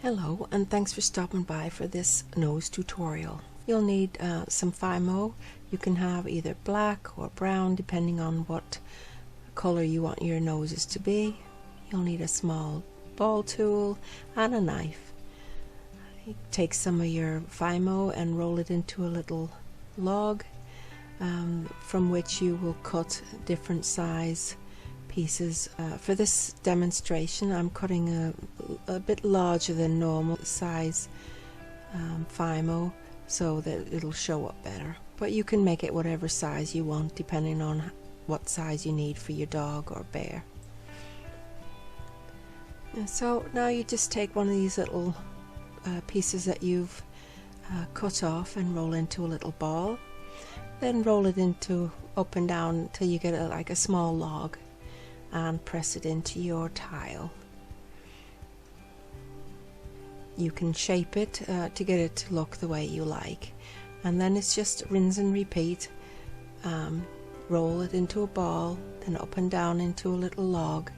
Hello, and thanks for stopping by for this nose tutorial. You'll need some Fimo. You can have either black or brown depending on what color you want your noses to be. You'll need a small ball tool and a knife. You take some of your Fimo and roll it into a little log from which you will cut different size pieces. For this demonstration I'm cutting a bit larger than normal size Fimo so that it'll show up better, but you can make it whatever size you want depending on what size you need for your dog or bear. And so now you just take one of these little pieces that you've cut off and roll into a little ball, then roll it into up and down until you get like a small log, and press it into your tile. You can shape it to get it to look the way you like, and then it's just rinse and repeat. Roll it into a ball, then up and down into a little log,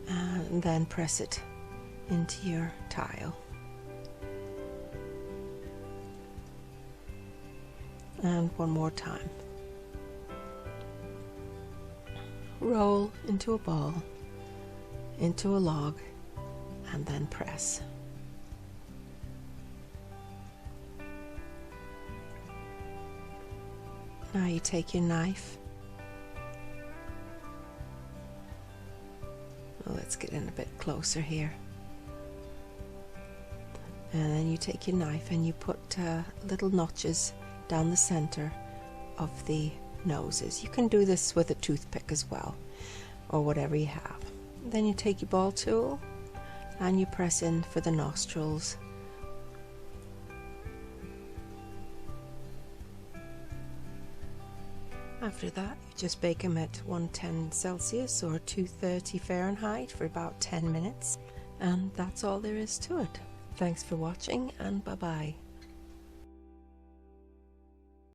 and then press it into your tile. And one more time. Roll into a ball, into a log, and then press. Now you take your knife. Well, let's get in a bit closer here. And then you take your knife and you put little notches down the center of the noses. You can do this with a toothpick as well, or whatever you have. Then you take your ball tool and you press in for the nostrils. After that, you just bake them at 110 Celsius or 230 Fahrenheit for about 10 minutes, and that's all there is to it. Thanks for watching, and bye bye.